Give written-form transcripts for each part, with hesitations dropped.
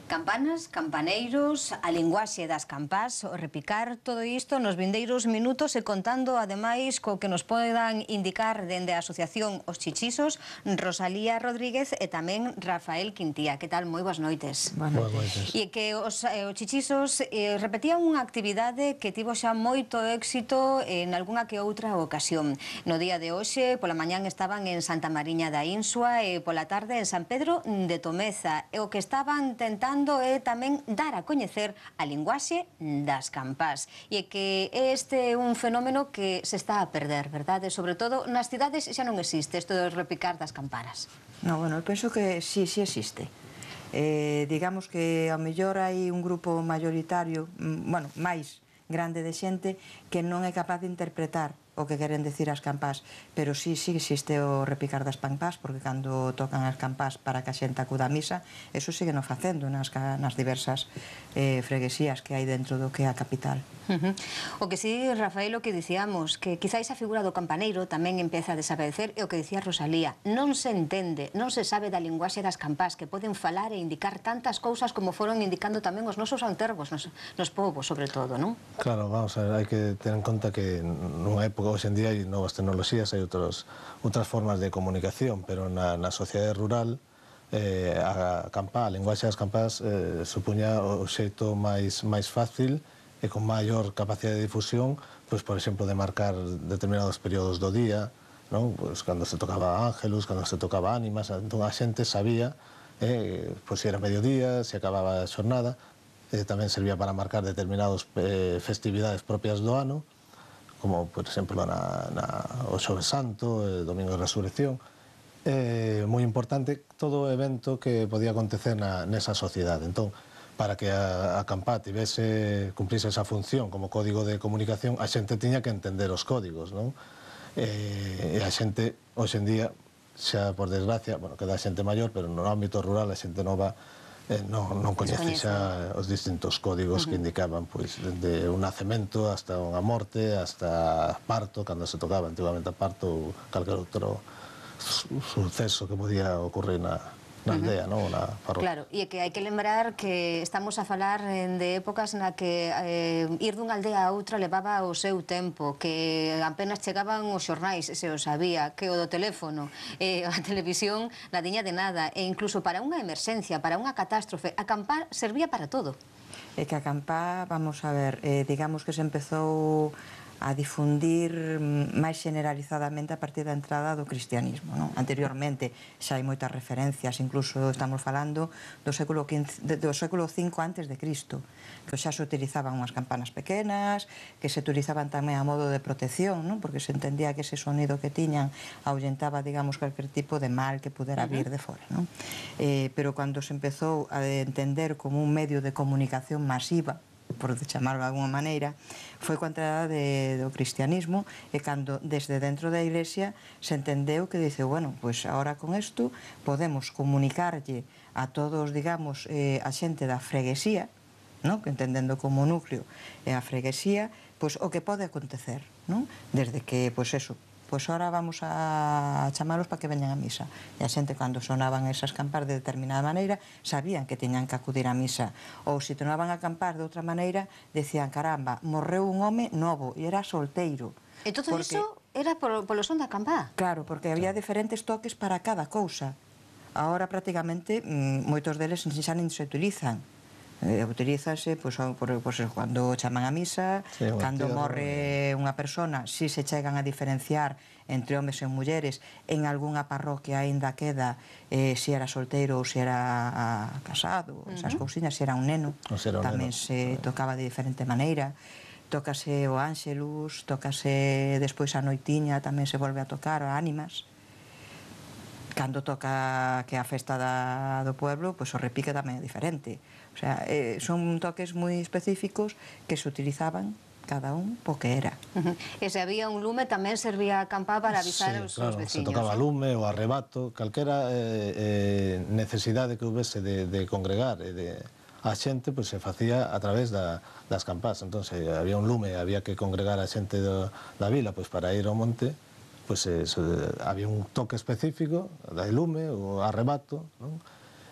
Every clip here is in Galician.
Campanas, campaneiros, a linguaxe das campás, o repicar, todo isto nos vindeiros minutos e contando ademais co que nos podan indicar dende a Asociación Os Chichisos, Rosalía Rodríguez e tamén Rafael Quintía. Que tal? Moi boas noites. Boas noites. E que os Chichisos repetían unha actividade que tivo xa moito éxito en algunha que outra ocasión. No día de hoxe, pola mañán estaban en Santa Mariña da Insua e pola tarde en San Pedro de Tomeza. E o que estaban tentando é tamén dar a coñecer a linguaxe das campás. E que este é un fenómeno que se está a perder, verdade? Sobre todo nas cidades xa non existe isto de repicar das campanas. No, bueno, eu penso que sí existe. Digamos que ao mellor hai un grupo mayoritario, bueno, máis grande de xente que non é capaz de interpretar o que queren decir as campás, pero sí existe o repicar das campás, porque cando tocan as campás para que a xente acuda a misa, eso siguen o facendo nas diversas freguesías que hai dentro do que é a capital. O que sí, Rafael, o que dicíamos, que quizáis a figura do campaneiro tamén empeza a desaparecer, e o que dicía Rosalía, non se entende, non se sabe da linguaxe das campás, que poden falar e indicar tantas cousas como foron indicando tamén os nosos antergos, nos povos, sobre todo, non? Claro, vamos a ver, hai que ter en conta que nunha época, hoxe en día, hai novas tecnoloxías, hai outras formas de comunicación, pero na sociedade rural, a linguaxe das campás supuña o xeito máis fácil e con maior capacidade de difusión, pois, por exemplo, de marcar determinados períodos do día, non? Pois, cando se tocaba Ángelus, cando se tocaba Ánimas, entón a xente sabía, pois, se era mediodía, se acababa a xornada, tamén servía para marcar determinadas festividades propias do ano, como, por exemplo, o Xoves Santo, o Domingo de Resurrección. Moi importante todo o evento que podía acontecer nesa sociedade. Entón, para que a campá cumplise esa función como código de comunicación, a xente tiña que entender os códigos, non? E a xente, hoxe en día, xa por desgracia, bueno, queda a xente maior, pero no ámbito rural a xente nova non coñece xa os distintos códigos que indicaban, pois, desde un nacemento hasta unha morte, hasta parto, cando se tocaba antigamente a parto ou calquer outro suceso que podía ocurrir na aldea, non? Na parroquia. Claro, e que hai que lembrar que estamos a falar de épocas na que ir dunha aldea a outra levaba o seu tempo, que apenas chegaban os xornais, se os sabía, que o do teléfono, a televisión nadiña de nada, e incluso para unha emerxencia, para unha catástrofe, acampar servía para todo. É que acampar, vamos a ver, digamos que se empezou a difundir máis generalizadamente a partir da entrada do cristianismo, non? Anteriormente xa hai moitas referencias, incluso estamos falando do século V antes de Cristo, que xa se utilizaban unhas campanas pequenas, que se utilizaban tamén a modo de protección, non? Porque se entendía que ese sonido que tiñan ahuyentaba, digamos, calquer tipo de mal que pudera vir de fora, non? Pero cando se empezou a entender como un medio de comunicación masiva, por chamarlo de alguma maneira, foi coa entrada do cristianismo, e cando desde dentro da iglesia se entendeu que dice, bueno, pois agora con isto podemos comunicarlle a todos, digamos, a xente da freguesía, non? Que entendendo como núcleo é a freguesía, pois o que pode acontecer, non? Desde que, pois eso, pois ahora vamos a chamalos para que veñan a misa. E a xente, cando sonaban esas campás de determinada maneira, sabían que teñan que acudir a misa. Ou se tornaban a campar de outra maneira, decían, caramba, morreu un home novo e era solteiro. E todo iso era polo son da campá? Claro, porque había diferentes toques para cada cousa. Ahora, prácticamente, moitos deles xa nin se utilizan. Utilízase cando chaman a misa, cando morre unha persona, si se chegan a diferenciar entre homes e mulleres, en algunha parroquia aínda queda se era solteiro ou se era casado, esas cousiñas, se era un neno, tamén se tocaba de diferente maneira. Tócase o Ángelus, tócase despois a noitiña, tamén se volve a tocar a Ánimas. Cando toca que a festa do pueblo, pois o repique tamén é diferente. O sea, son toques moi específicos que se utilizaban cada un po que era. E se había un lume tamén servía a campá para avisar os veciños. Se tocaba lume, o arrebato, calquera necesidade que houvese de congregar a xente, pois se facía a través das campás. Entón, se había un lume, había que congregar a xente da vila, pois para ir ao monte, pois había un toque específico da lume, o arrebato, non?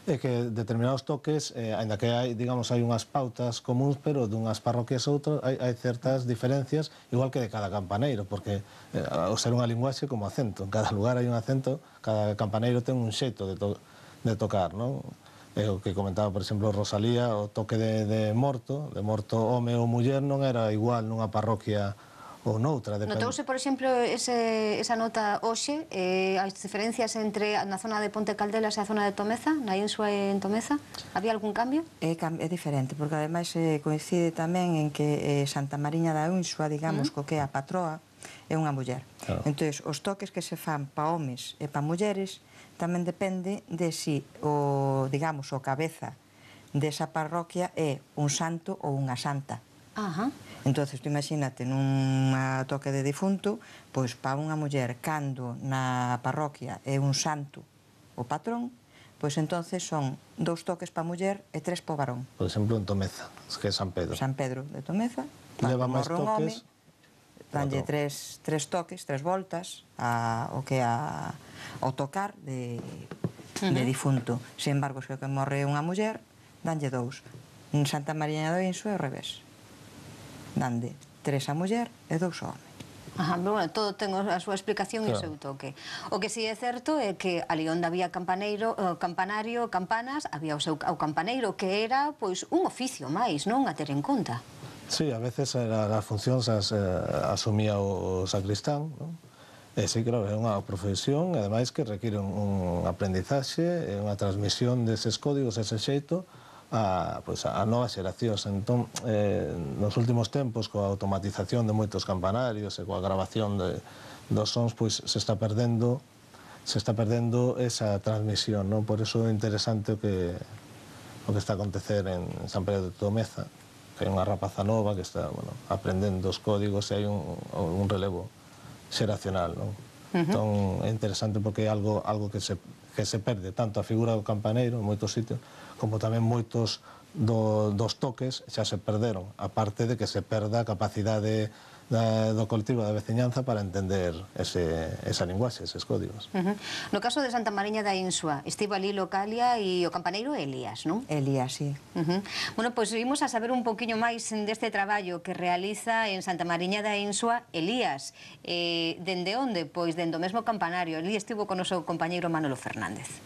É que determinados toques, ainda que hai, digamos, hai unhas pautas comuns, pero dunhas parroquias a outras hai certas diferencias, igual que de cada campaneiro, porque ao ser unha linguaxe como acento, en cada lugar hai un acento, cada campaneiro ten un xeito de tocar, non? É o que comentaba, por exemplo, Rosalía, o toque de morto home ou muller non era igual nunha parroquia ou noutra. Notouse, por exemplo, esa nota hoxe, as diferencias entre na zona de Ponte Caldelas e a zona de Tomeza, na Insua e en Tomeza? Había algún cambio? É diferente, porque ademais coincide tamén en que Santa Mariña da Insua, digamos, co que é a patroa, é unha muller. Entón, os toques que se fan pa homes e pa mulleres tamén depende de si o, digamos, o cabeza desa parroquia é un santo ou unha santa. Entonces, tú imagínate, nunha toque de difunto, pois para unha muller, cando na parroquia é un santo o patrón, pois entonces son 2 toques para muller e 3 para o varón. Por exemplo, en Tomeza, que é San Pedro. San Pedro de Tomeza, leva máis toques, danlle 3 toques, 3 voltas ao que ao tocar de difunto. Sin embargo, se o que morre unha muller, danlle 2. En Santa Mariña do Insua é ao revés. Dande 3 a muller e 2 ao home. Pero bueno, todo ten a súa explicación e o seu toque. O que si é certo é que ali onde había campanario, campanas, había o campaneiro, que era pois un oficio máis, non a ter en conta. Sí, a veces as funcións as asumía o sacristán, non? E sí, claro, é unha profesión, ademais que require un aprendizaxe, unha transmisión deses códigos, ese xeito, a novas xeracións. Entón, nos últimos tempos, coa automatización de moitos campanarios e coa grabación dos sons, pois se está perdendo esa transmisión, non? Por iso é interesante o que está a acontecer en San Pedro de Tomeza, que hai unha rapaza nova que está, bueno, aprendendo os códigos e hai un relevo xeracional, non? Entón, é interesante porque é algo que se perde, tanto a figura do campaneiro en moitos sitios, como tamén moitos dos toques xa se perderon, aparte de que se perda a capacidade do colectivo da veciñanza para entender esa linguaxe, eses códigos. No caso de Santa Mariña da Insua, estivo ali Localia e o campaneiro Elías, non? Elías, sí. Bueno, pois vimos a saber un poquinho máis deste traballo que realiza en Santa Mariña da Insua Elías. Dende onde? Pois dende o mesmo campanario. Ali estivo con o seu compañeiro Manolo Fernández.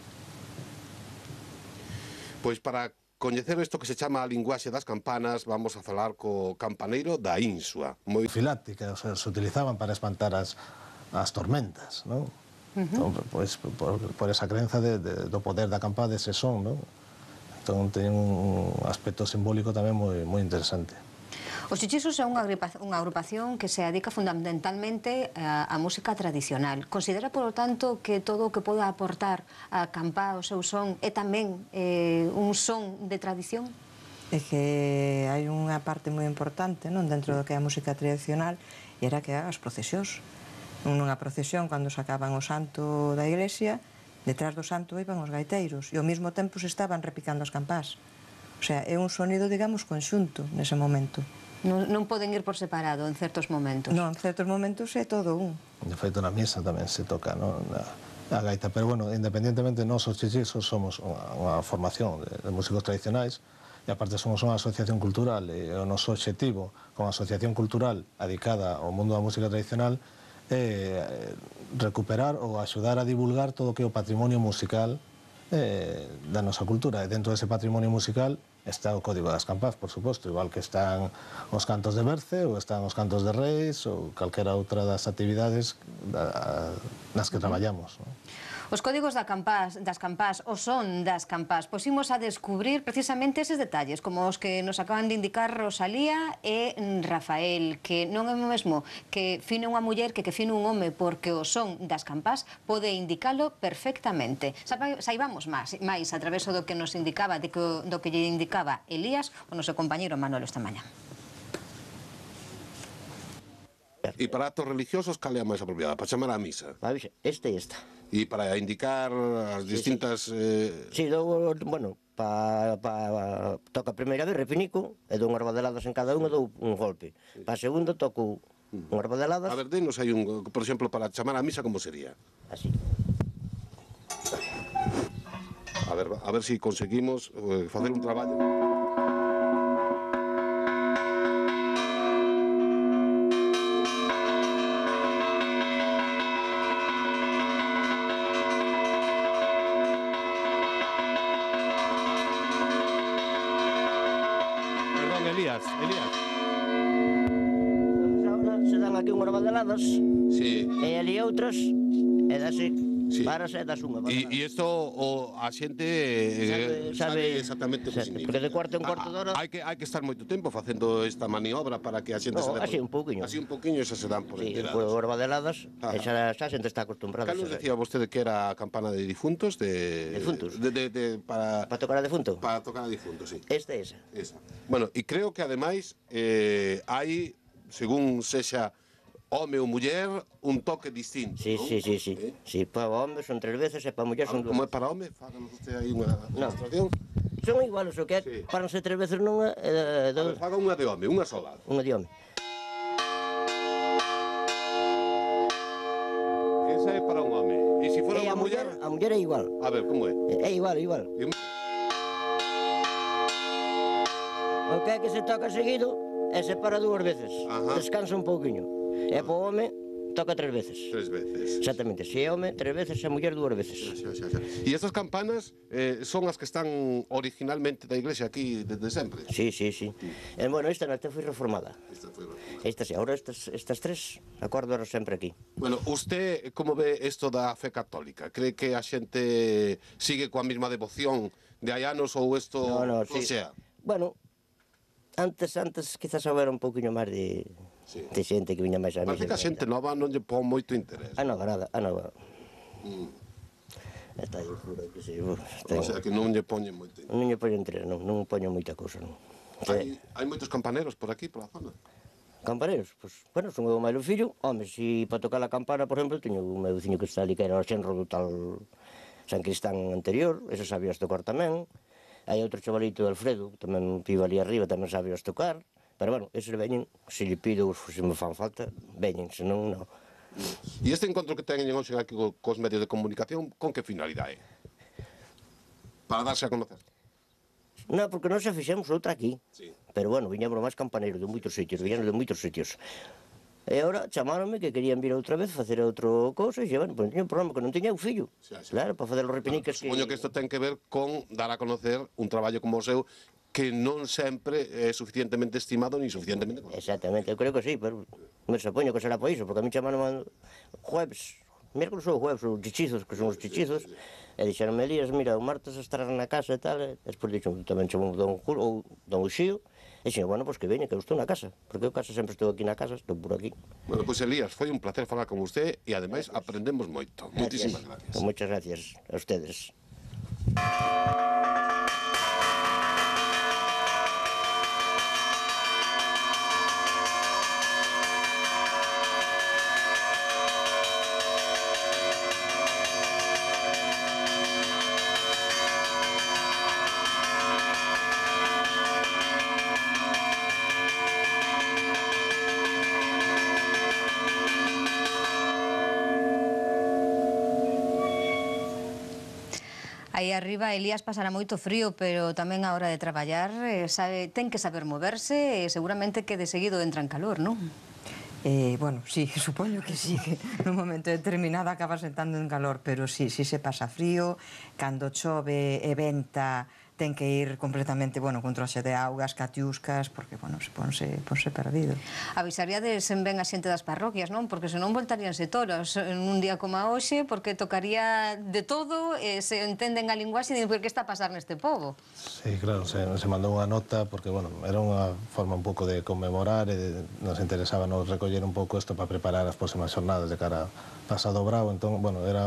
Pois para coñecer isto que se chama a linguaxe das campanas, vamos a falar co campaneiro da Insua. Filáctica, se utilizaban para espantar as tormentas, non? Entón, pois, por esa crenza do poder da campana dese son, non? Entón, ten un aspecto simbólico tamén moi interesante. Os Chichisos é unha agrupación que se dedica fundamentalmente á música tradicional. Considera, por lo tanto, que todo o que poda aportar a campá o seu son é tamén un son de tradición? É que hai unha parte moi importante, non, dentro do que é a música tradicional, e era que as procesións. Nunha procesión, cando sacaban o santo da iglesia, detrás do santo iban os gaiteiros, e ao mesmo tempo se estaban repicando as campás. O sea, é un sonido, digamos, conxunto nese momento. Non poden ir por separado en certos momentos? Non, en certos momentos é todo un. De feito, na misa tamén se toca, non? A gaita, pero bueno, independientemente, nós os Chichisos somos unha formación de músicos tradicionais, e aparte somos unha asociación cultural, e o noso obxectivo como asociación cultural adicada ao mundo da música tradicional é recuperar ou axudar a divulgar todo o que é o patrimonio musical da nosa cultura, e dentro dese patrimonio musical está o Código das Campás, por suposto, igual que están os cantos de berce, ou están os cantos de reis, ou calquera outra das actividades nas que traballamos, non? Os códigos das campás, o son das campás, pois imos a descubrir precisamente eses detalles, como os que nos acaban de indicar Rosalía e Rafael, que non é o mesmo que fine unha muller que fine un home, porque o son das campás pode indicalo perfectamente. Saibamos máis a través do que nos indicaba, do que lle indicaba Elías, o noso compañeiro Manolo esta mañá. E para actos religiosos, cal é a máis apropiada? Para chamar a misa? Esta e esta. E para indicar as distintas... Sí, bueno, toca a primeira vez, repinico, e dou unhas badeladas en cada unha, dou un golpe. Para a segunda toco unhas badeladas... A ver, denos aí un, por exemplo, para chamar a misa, como sería? Así. A ver se conseguimos facer un traballo. Perdón, Elías. Ahora se dan aquí unhas badaladas, Sí. e ali outras, e dase, Sí. paras e das unha badalada. E isto a xente sabe exactamente o que significa. Porque de cuarto en cuarto de hora... Hai que estar moito tempo facendo esta maniobra para que a xente No, se dé así un pouquiño. Así un pouquiño xa se dan por Sí, enteradas. por badaladas, Ajá. e xa a xente está acostumbrada. Cal nos decía vostede que era a campana de difuntos? Difuntos? Para tocar a defunto? Para tocar a difuntos, sí. Esta é esa. Esa. Bueno, e creo que ademais hai, según sexa home ou muller, un toque distinto, Sí, non? sí. Sí, para home son 3 veces e para muller son 2. Como é para home? Fáganos usted aí unha demostración. Son iguales, o que é, Sí. paranse 3 veces nunha e A ver, faga unha de home, unha sola. unha de home. Esa é para un home. E se fora E unha muller? a muller é igual. A ver, como é? É igual. O que é que se toca seguido e se para 2 veces. Ajá. Descansa un pouquiño. E para o home toca 3 veces. 3 veces. Exactamente, se é home 3 veces e a muller 2 veces. Xa. E estas campanas son as que están originalmente da iglesia aquí desde sempre? Sí. E, bueno, esta foi reformada. Esta foi reformada. Esta sí, ahora estas 3 acordo sempre aquí. Bueno, usted como ve isto da fe católica? Cree que a xente sigue coa mesma devoción de hai anos ou isto No, non sí. sea? Bueno, antes quizás habera un pouquiño máis de xente que viña máis a Parece que a xente nova non lle pon moito interés. A nova. Está aí, juro que sí. O sea, que non lle poñen moito interés. Non lle poño interés, non poño moita cousa, non. Hai moitos campaneros por aquí, pola zona? Campaneros, pois, bueno, son o meu fillo. Home, si para tocar a campana, por exemplo, teño o meu veciño que está ali, que era o xenro do tal San Cristán anterior, ese sabías tocar tamén. Hai outro chavalito, Alfredo, tamén pivo ali arriba, tamén sabías tocar. Pero, bueno, eses veñen, se lle pido, se me fan falta, veñen, senón, non. E este encontro que teñen hoxe aquí cos medios de comunicación, con que finalidade? Para darse a conocer? Non, porque nós xa fixemos outra aquí. Sí. Pero, bueno, viñamos máis campaneiros de moitos sitios, viñamos de moitos sitios. E agora chamaronme que querían vir outra vez facer outro cousa e bueno, pois tiña un problema que non tiña o fillo. Xa. Claro, para facer os repiniques que... Supoño que isto ten que ver con dar a conocer un traballo como o seu que non sempre é suficientemente estimado ni suficientemente conocido. Exactamente, eu creo que sí, pero me supoño que será por iso, porque a mí chamaron jueves, miércoles ou jueves, os chichizos, que son os chichizos, e dixeronme, Elías, mira, o martes estarás na casa e tal, e despois dixeron, tamén chamou Don Julio, ou Don Uxío, e dixeron, bueno, pois que veña, que eu estou na casa, porque eu casa sempre estou aquí na casa, estou por aquí. Bueno, pois Elías, foi un placer falar con usted e ademais aprendemos moito. Muchísimas gracias. Muchas gracias a ustedes. Aí arriba Elías pasará moito frío, pero tamén a hora de traballar ten que saber moverse e seguramente que de seguido entra en calor, non? Bueno, sí, supoño que sí, que nun momento determinado acabas entrando en calor, pero sí se pasa frío, cando chove e venta ten que ir completamente, bueno, con traxe de augas, catiuscas, porque, bueno, se ponse perdido. Avisaríades ben a xente das parroquias, non? Porque senón voltaríanse toros en un día como a hoxe, porque tocaría de todo, se entenden a linguaxe e dicen, que está a pasar neste pobo? Sí, claro, se mandou unha nota porque, bueno, era unha forma un pouco de conmemorar e nos interesaba nos recoller un pouco isto para preparar as próximas xornadas de cara a Pasado Bravo, entón, bueno, era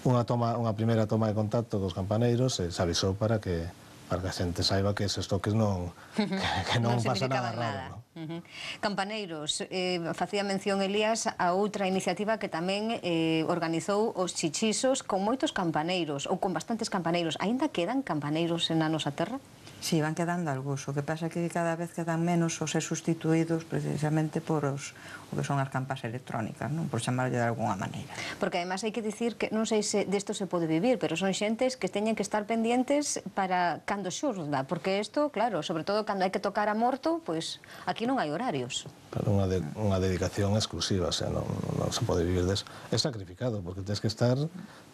unha primeira toma de contacto cos campaneiros e se avisou para que a xente saiba que eses toques non pasa nada raro. Campaneiros, facía mención Elías a outra iniciativa que tamén organizou os chichizos con moitos campaneiros, ou con bastantes campaneiros. Aínda quedan campaneiros na nosa terra? Sí, van quedando algúns. O que pasa é que cada vez quedan menos os ser sustituídos precisamente por o que son as campas electrónicas, non? Por chamarlle de alguna maneira. Porque además hai que dicir que non sei se desto se pode vivir, pero son xentes que teñen que estar pendientes para cando xurda, porque isto, claro, sobre todo cando hai que tocar a morto, pois aquí non hai horarios. Pero unha dedicación exclusiva, o sea, non se pode vivir deso. É sacrificado, porque tens que estar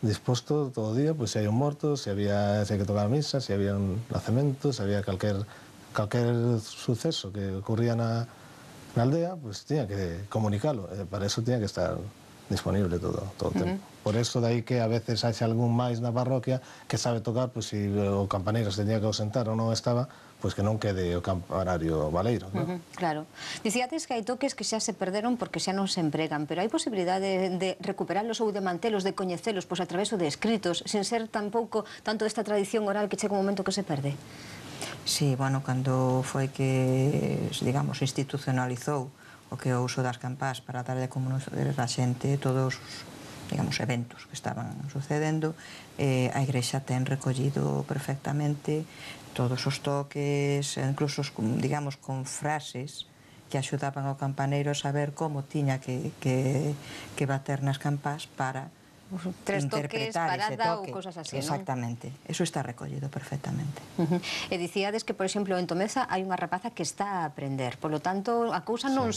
disposto todo o día, pois se hai un morto, se hai que tocar a misa, se había un nacemento, se había calquer suceso que ocurría na aldea, pois tiña que comunicalo, para eso tiña que estar disponible todo o tempo. Por eso dai que a veces haxe algún máis na parroquia que sabe tocar, pois se o campaneiro se tenía que ausentar ou non estaba, pois que non quede o campanario baleiro, non? Claro. Dicíades que hai toques que xa se perderon porque xa non se empregan, pero hai posibilidade de recuperarlos ou de mantelos, de coñecelos, pois a través de escritos, sin ser tampouco tanto desta tradición oral que chega un momento que se perde? Sí, bueno, cando foi que, digamos, institucionalizou o que o uso das campás para darlle a comunicar a xente todos os, digamos, eventos que estaban sucedendo, a Igrexa ten recollido perfectamente todos os toques, incluso, digamos, con frases que axudaban ao campaneiro a saber como tiña que bater nas campás para Tres toques, interpretar ese parada toque. ou cosas así, non? Exactamente, eso está recollido perfectamente. E dicíades que, por exemplo, en Tomeza hai unha rapaza que está a aprender, polo tanto, a cousa non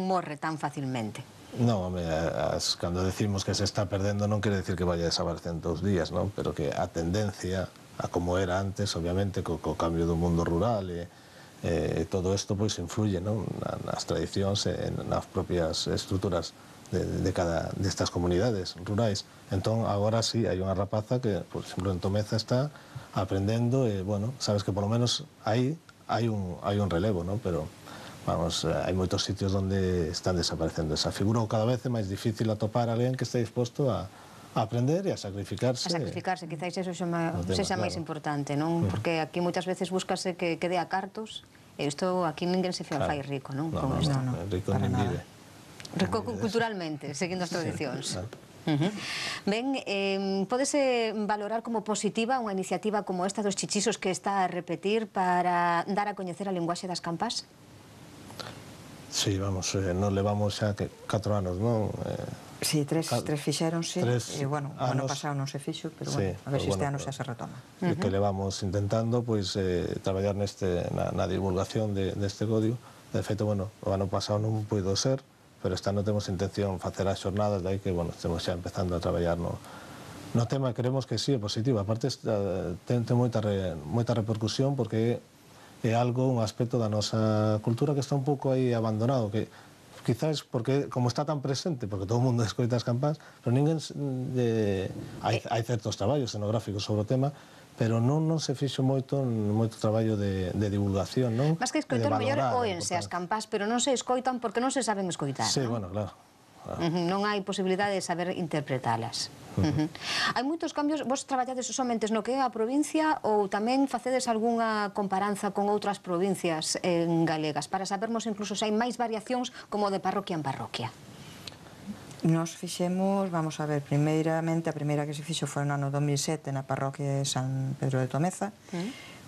morre tan facilmente. Non, home, cando decimos que se está perdendo non quere decir que vaya a desaparecer en 2 días, non? Pero que a tendencia a como era antes, obviamente, co cambio do mundo rural e todo isto pois influye, non? Nas tradicións e nas propias estruturas de cada destas comunidades rurais. Entón, agora sí, hai unha rapaza que, por exemplo, en Tomeza está aprendendo e, bueno, sabes que por lo menos aí hai un relevo, non? Pero, vamos, hai moitos sitios onde están desaparecendo esa figura, ou cada vez é máis difícil atopar a alguén que este disposto a aprender e a sacrificarse. A sacrificarse, quizáis eso sexa máis importante, non? Porque aquí moitas veces búscase que dé a cartos, e isto aquí ninguén se fai rico, non? Non, rico nin vive. Rico culturalmente, seguindo as tradicións. Ben, pódese valorar como positiva unha iniciativa como esta dos chichisos que está a repetir para dar a coñecer a linguaxe das campás? Sí, vamos, nos levamos xa 4 anos, non? Sí, tres fixéronse, e, bueno, o ano pasado non se fixo, pero, bueno, a ver se este ano xa se retoma. Que levamos intentando, pois, traballar na divulgación deste código. De feito, bueno, o ano pasado non puido ser, pero este ano temos intención facer as xornadas, dai que, bueno, estamos xa empezando a traballar no tema. Creemos que sí, é positivo. Aparte, ten moita repercusión porque é algo, un aspecto da nosa cultura que está un pouco aí abandonado, que quizás porque, como está tan presente, porque todo o mundo escoita as campás, pero ninguén hai certos traballos etnográficos sobre o tema, pero non se fixo moito traballo de divulgación, non? Mas que escoitar, mellor oense as campás, pero non se escoitan porque non se saben escoitar, non? Sí, bueno, claro. Non hai posibilidade de saber interpretalas. Hai moitos cambios, vos traballades somente no que é a provincia ou tamén facedes algunha comparanza con outras provincias galegas para sabermos incluso se hai máis variacións como de parroquia en parroquia? Nos fixemos, vamos a ver, primeiramente, a primeira que se fixo foi no ano 2007 na parroquia de San Pedro de Tomeza,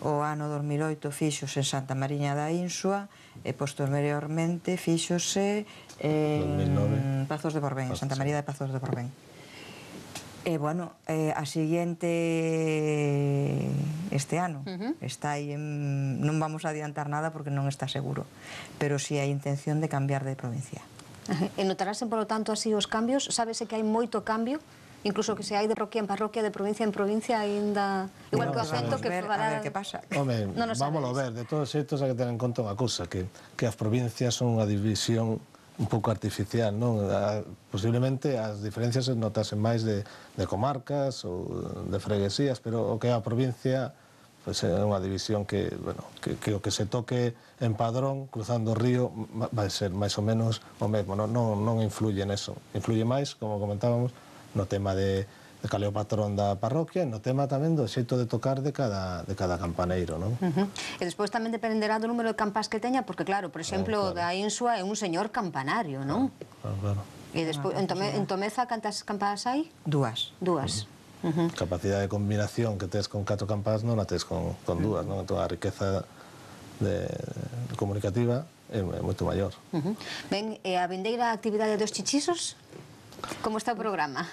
o ano 2008 fixose en Santa Mariña da Insua e posteriormente fixose en Pazos de Borbén, en Santa María de Pazos de Borbén. E, bueno, a seguinte este ano está aí, non vamos a adiantar nada porque non está seguro, pero si hai intención de cambiar de provincia. E notarase, polo tanto, así os cambios? Sábese que hai moito cambio? Incluso que se hai de parroquia en parroquia, de provincia en provincia, ainda... Igual que o acento que A falará... ver que pasa. Home, vámoslo ver, de todos xeitos hai que ter en conta unha cousa, que as provincias son unha división un pouco artificial, non? Posiblemente as diferencias se notasen máis de comarcas ou de freguesías, pero o que é a provincia pois é unha división que, bueno, que o que se toque en Padrón, cruzando o río, vai ser máis ou menos o mesmo, non influye neso. Influye máis, como comentábamos, no tema de cal é o patrón da parroquia, no tema tamén do xeito de tocar de cada campaneiro, non? E despois tamén dependerá do número de campás que teña, porque, claro, por exemplo, da Insua é un señor campanario, non? Claro. E despois, en Tomeza, cantas campás hai? Dúas. Capacidade de combinación que tes con 4 campás non a tes con 2, non? Entón a riqueza comunicativa é moito maior. Ben, e a vindeira actividade dos chichisos? Como está o programa?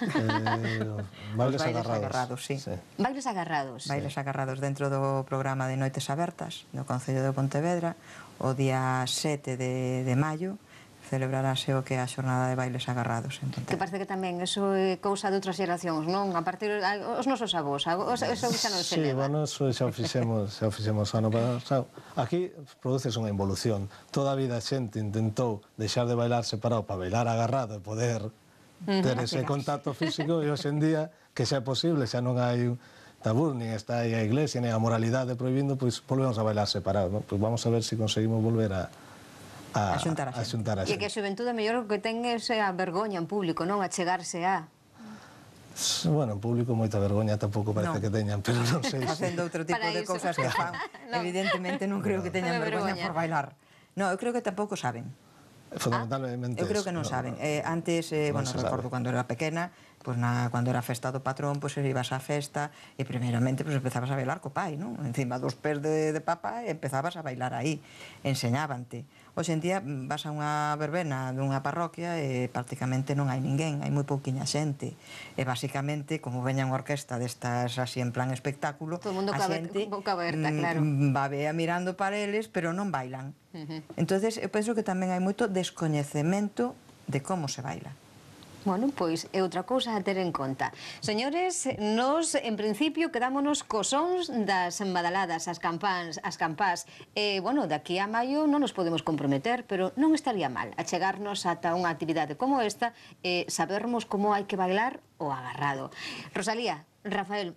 Bailes Bailes agarrados. agarrados, sí. Bailes agarrados. Bailes agarrados dentro do programa de Noites Abertas do Concello de Pontevedra. O día 7 de maio celebrarase o que é a xornada de bailes agarrados en Que Pontevedra. parece que tamén eso é cousa de outras xeracións, non? A partir os nosos avós, eso xa non se Sí, leva. bueno, eso xa o fixemos ano pasado. Aquí produces unha involución. Toda a vida a xente intentou deixar de bailar separado para bailar agarrado e poder ter ese contacto físico, e hoxe en día que xa é posible, xa non hai tabú, nin está aí a iglesia, nin a moralidade prohibindo, pois volvemos a bailar separado, non? Pois vamos a ver se conseguimos volver a xuntar a xente. E que a xuventude mellor que ten esa vergoña en público, non? A chegarse a... Bueno, en público moita vergoña tampouco parece Non. que teñan, pero non sei Facendo outro tipo Para de iso. cousas que fan. Non. Evidentemente non creo que teñan Non é vergoña vergoña. por bailar. No, eu creo que tampouco saben. Fundamentalmente Eu creo que non saben. Antes, bueno, se recordo sabe. cando era pequena, pues cando era festa do patrón, pues ibas á festa e primeiramente pues empezabas a bailar co pai, non? Encima dos pés de papá e empezabas a bailar aí, enseñábante. Hoxe en día vas a unha verbena dunha parroquia e prácticamente non hai ninguén, hai moi pouquiña xente. E basicamente, como veña unha orquesta destas así en plan espectáculo, Todo o mundo a xente boca aberta, claro. babea mirando para eles, pero non bailan. Entonces, eu penso que tamén hai moito descoñecemento de como se baila. Bueno, pois é outra cousa a ter en conta. Señores, nos, en principio, quedámonos cos sons das badaladas, as campás. Bueno, daqui a maio non nos podemos comprometer, pero non estaría mal achegarnos ata unha actividade como esta e sabermos como hai que bailar o agarrado. Rosalía, Rafael...